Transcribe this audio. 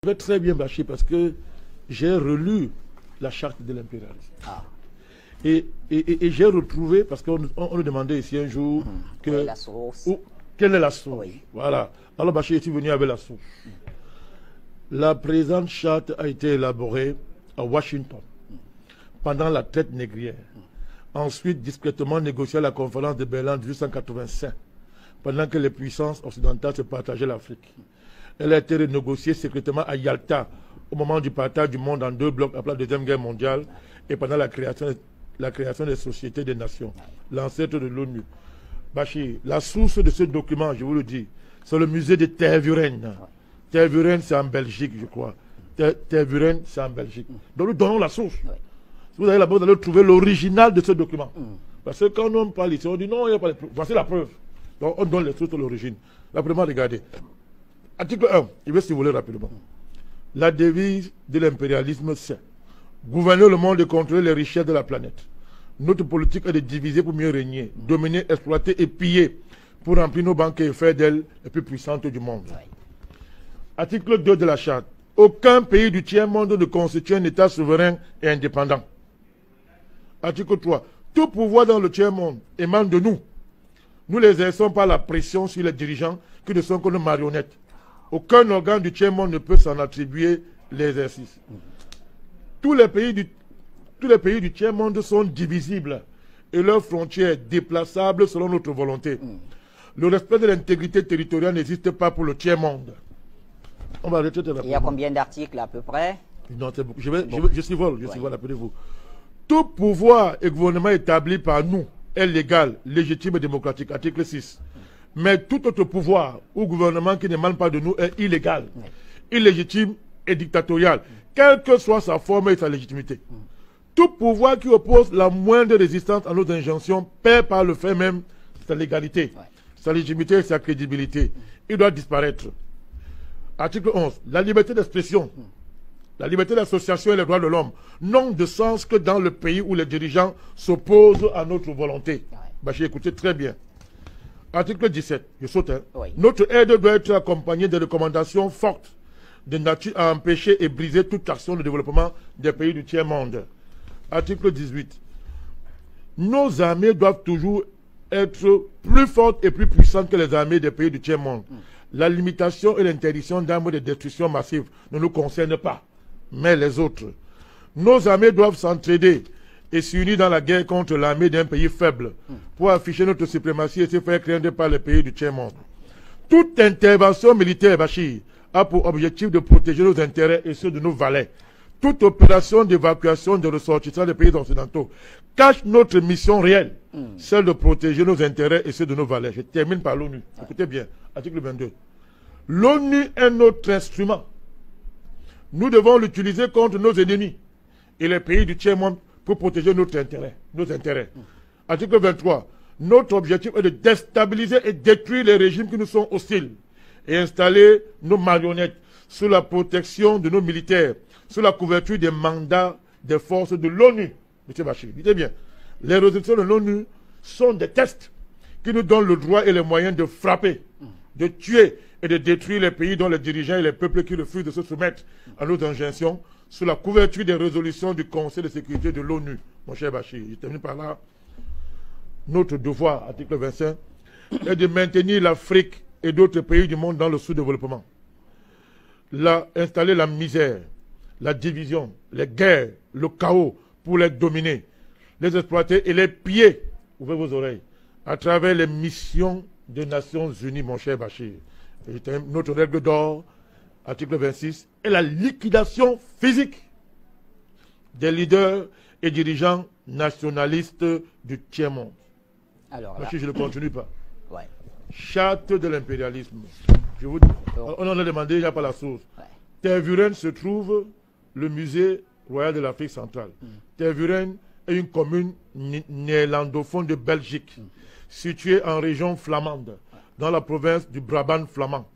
Je vais très bien bâcher parce que j'ai relu la charte de l'impérialisme. Ah. Et j'ai retrouvé, parce qu'on nous demandait ici un jour que, quelle est la source. Quelle est la source? Oui. Voilà. Alors Bachir est venu avec la source. La présente charte a été élaborée à Washington pendant la traite négrière. Ensuite, discrètement négociée à la conférence de Berlin en 1885, pendant que les puissances occidentales se partageaient l'Afrique. Elle a été renégociée secrètement à Yalta au moment du partage du monde en deux blocs après la Deuxième Guerre mondiale et pendant la création des sociétés des nations, l'ancêtre de l'ONU. Bachir, la source de ce document, je vous le dis, c'est le musée de Tervuren. Tervuren, c'est en Belgique, je crois. Tervuren, c'est en Belgique. Donc nous donnons la source. Si vous allez là-bas, vous allez trouver l'original de ce document. Parce que quand on parle ici, on dit non, il n'y a pas de preuve. Voici la preuve. Donc on donne les sources de l'origine. Là, vraiment, regardez. Article 1, je vais si vous voulez rapidement. La devise de l'impérialisme, c'est gouverner le monde et contrôler les richesses de la planète. Notre politique est de diviser pour mieux régner, dominer, exploiter et piller pour remplir nos banques et faire d'elles les plus puissantes du monde. Article 2 de la charte. Aucun pays du tiers-monde ne constitue un État souverain et indépendant. Article 3. Tout pouvoir dans le tiers-monde émane de nous. Nous les exerçons par la pression sur les dirigeants qui ne sont que nos marionnettes. Aucun organe du tiers-monde ne peut s'en attribuer l'exercice. Tous les pays du tiers-monde sont divisibles et leurs frontières déplaçables selon notre volonté. Le respect de l'intégrité territoriale n'existe pas pour le tiers-monde. On va arrêter de Il y a combien d'articles à peu près? Non, c'est beaucoup. Je suis vol, appelez-vous. Tout pouvoir et gouvernement établi par nous est légal, légitime et démocratique. Article 6. Mais tout autre pouvoir ou gouvernement qui n'émane pas de nous est illégal, illégitime et dictatorial, quelle que soit sa forme et sa légitimité. Tout pouvoir qui oppose la moindre résistance à nos injonctions perd par le fait même sa légalité, sa légitimité et sa crédibilité. Il doit disparaître. Article 11. La liberté d'expression, la liberté d'association et les droits de l'homme n'ont de sens que dans le pays où les dirigeants s'opposent à notre volonté. Bachir, écoutez très bien. Article 17, je saute. Notre aide doit être accompagnée de recommandations fortes de nature à empêcher et briser toute action de développement des pays du tiers-monde. Article 18. Nos armées doivent toujours être plus fortes et plus puissantes que les armées des pays du tiers-monde. La limitation et l'interdiction d'armes de destruction massive ne nous concernent pas, mais les autres. Nos armées doivent s'entraider et s'unir dans la guerre contre l'armée d'un pays faible pour afficher notre suprématie et se faire craindre par les pays du tiers-monde. Toute intervention militaire, Bachir, a pour objectif de protéger nos intérêts et ceux de nos valets. Toute opération d'évacuation des ressortissants des pays occidentaux cache notre mission réelle, celle de protéger nos intérêts et ceux de nos valets. Je termine par l'ONU. Écoutez bien, article 22. L'ONU est notre instrument. Nous devons l'utiliser contre nos ennemis et les pays du tiers-monde pour protéger nos intérêts. Article 23. Notre objectif est de déstabiliser et détruire les régimes qui nous sont hostiles et installer nos marionnettes sous la protection de nos militaires, sous la couverture des mandats des forces de l'ONU. M. Bachir, dites bien, les résolutions de l'ONU sont des tests qui nous donnent le droit et les moyens de frapper, de tuer et de détruire les pays dont les dirigeants et les peuples qui refusent de se soumettre à nos injonctions sous la couverture des résolutions du Conseil de sécurité de l'ONU. Mon cher Bachir, je termine par là. Notre devoir, article 25, est de maintenir l'Afrique et d'autres pays du monde dans le sous-développement. Installer la misère, la division, les guerres, le chaos pour les dominer, les exploiter et les piller, ouvrez vos oreilles, à travers les missions des Nations Unies, mon cher Bachir. Notre règle d'or, article 26, est la liquidation physique des leaders et dirigeants nationalistes du tiers-monde. Alors, Bachir, je ne continue pas. Charte de l'impérialisme. Je vous dis, on en a demandé, il n'y a pas la source. Tervuren se trouve le musée royal de l'Afrique centrale. Tervuren est une commune néerlandophone de Belgique, située en région flamande, dans la province du Brabant flamand.